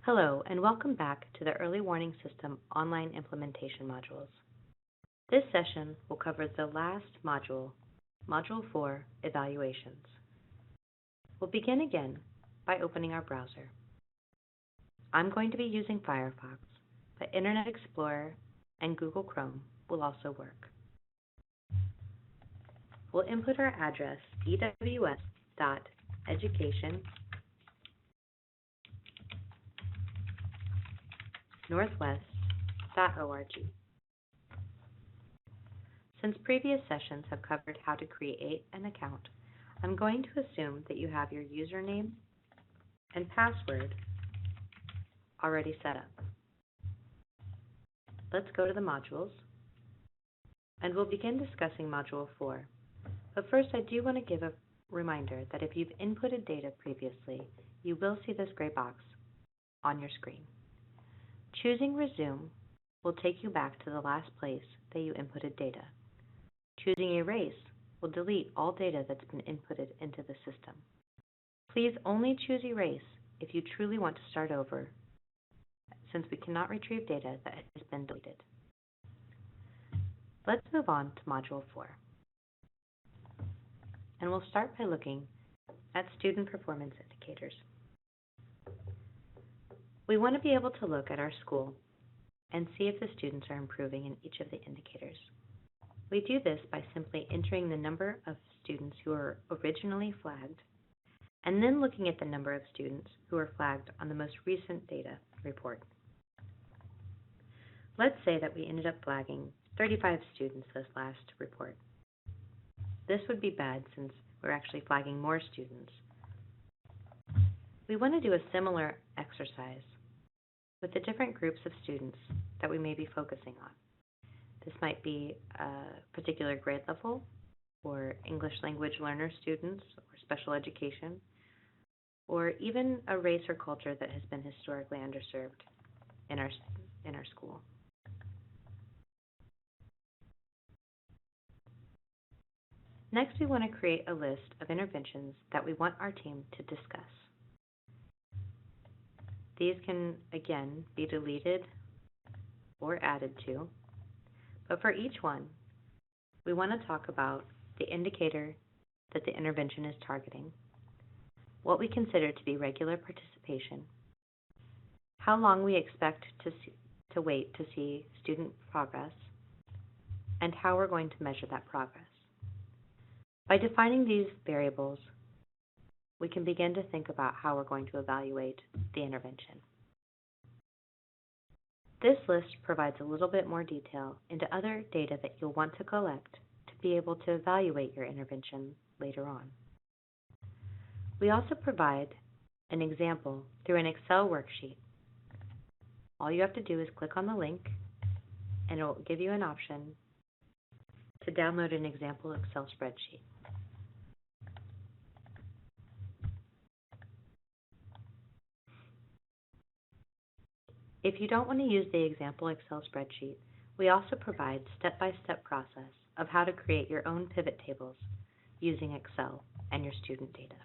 Hello, and welcome back to the Early Warning System online implementation modules. This session will cover the last module, Module 4, Evaluations. We'll begin again by opening our browser. I'm going to be using Firefox, but Internet Explorer and Google Chrome will also work. We'll input our address, ews.education.northwest.org. Since previous sessions have covered how to create an account, I'm going to assume that you have your username and password already set up. Let's go to the modules, and we'll begin discussing Module 4. But first, I do want to give a reminder that if you've inputted data previously, you will see this gray box on your screen. Choosing Resume will take you back to the last place that you inputted data. Choosing Erase will delete all data that's been inputted into the system. Please only choose Erase if you truly want to start over, since we cannot retrieve data that has been deleted. Let's move on to Module 4. And we'll start by looking at student performance indicators. We want to be able to look at our school and see if the students are improving in each of the indicators. We do this by simply entering the number of students who are originally flagged, and then looking at the number of students who are flagged on the most recent data report. Let's say that we ended up flagging 35 students this last report. This would be bad since we're actually flagging more students. We want to do a similar exercise with the different groups of students that we may be focusing on. This might be a particular grade level, or English language learner students, or special education, or even a race or culture that has been historically underserved in our school. Next, we want to create a list of interventions that we want our team to discuss. These can, again, be deleted or added to, but for each one, we want to talk about the indicator that the intervention is targeting, what we consider to be regular participation, how long we expect to wait to see student progress, and how we're going to measure that progress. By defining these variables, we can begin to think about how we're going to evaluate the intervention. This list provides a little bit more detail into other data that you'll want to collect to be able to evaluate your intervention later on. We also provide an example through an Excel worksheet. All you have to do is click on the link, and it will give you an option to download an example Excel spreadsheet. If you don't want to use the example Excel spreadsheet, we also provide step-by-step process of how to create your own pivot tables using Excel and your student data.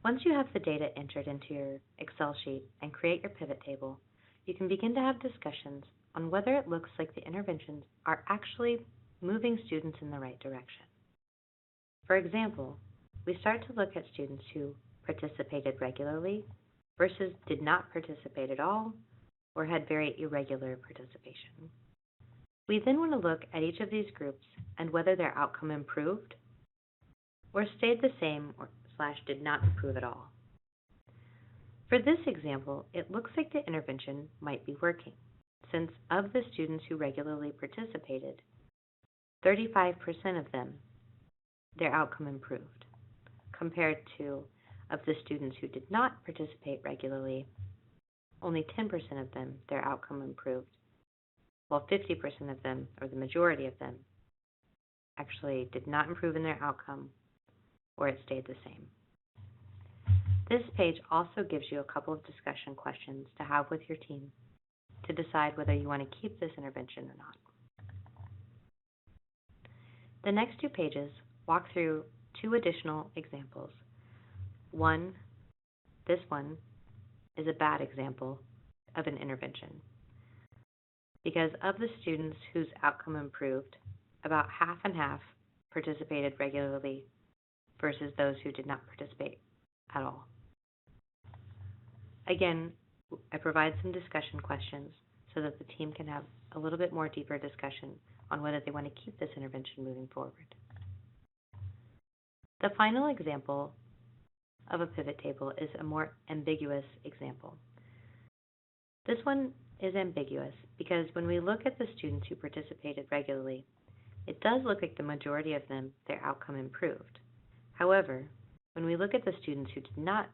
Once you have the data entered into your Excel sheet and create your pivot table, you can begin to have discussions on whether it looks like the interventions are actually moving students in the right direction. For example, we start to look at students who participated regularly versus did not participate at all or had very irregular participation. We then want to look at each of these groups and whether their outcome improved or stayed the same or did not improve at all. For this example, it looks like the intervention might be working, since of the students who regularly participated, 35% of them, their outcome improved, compared to of the students who did not participate regularly, only 10% of them, their outcome improved, while 50% of them, or the majority of them, actually did not improve in their outcome, or it stayed the same. This page also gives you a couple of discussion questions to have with your team to decide whether you want to keep this intervention or not. The next two pages walk through two additional examples. One This one is a bad example of an intervention because of the students whose outcome improved, about half and half participated regularly versus those who did not participate at all. Again, I provide some discussion questions so that the team can have a little bit more deeper discussion on whether they want to keep this intervention moving forward. The final example of a pivot table is a more ambiguous example. This one is ambiguous because when we look at the students who participated regularly, it does look like the majority of them, their outcome improved. However, when we look at the students who did not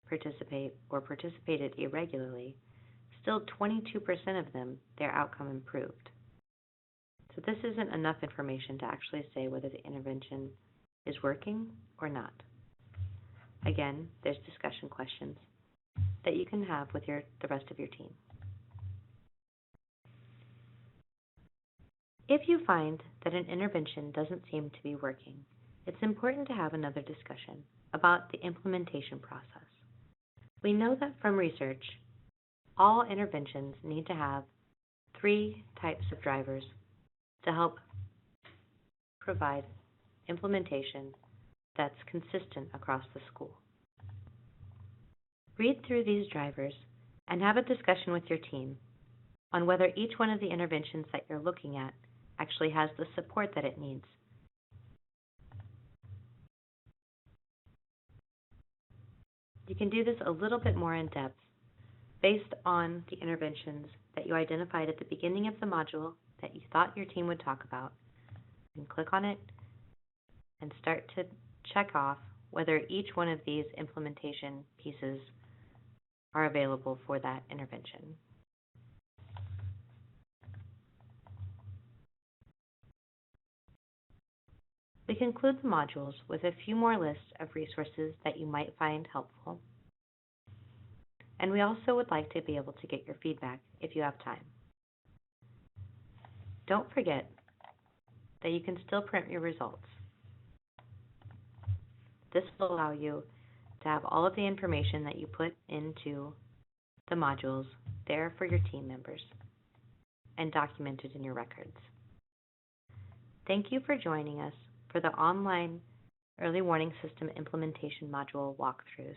participate or participated irregularly, still 22% of them, their outcome improved. So this isn't enough information to actually say whether the intervention is working or not. Again, there's discussion questions that you can have with the rest of your team. If you find that an intervention doesn't seem to be working, it's important to have another discussion about the implementation process. We know that from research, all interventions need to have 3 types of drivers to help provide implementation that's consistent across the school. Read through these drivers and have a discussion with your team on whether each one of the interventions that you're looking at actually has the support that it needs. You can do this a little bit more in depth based on the interventions that you identified at the beginning of the module that you thought your team would talk about. You can click on it and start to check off whether each one of these implementation pieces are available for that intervention. We conclude the modules with a few more lists of resources that you might find helpful. And we also would like to be able to get your feedback if you have time. Don't forget that you can still print your results. This will allow you to have all of the information that you put into the modules there for your team members and documented in your records. Thank you for joining us for the online Early Warning System Implementation Module walkthroughs.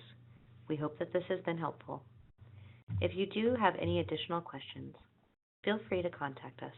We hope that this has been helpful. If you do have any additional questions, feel free to contact us.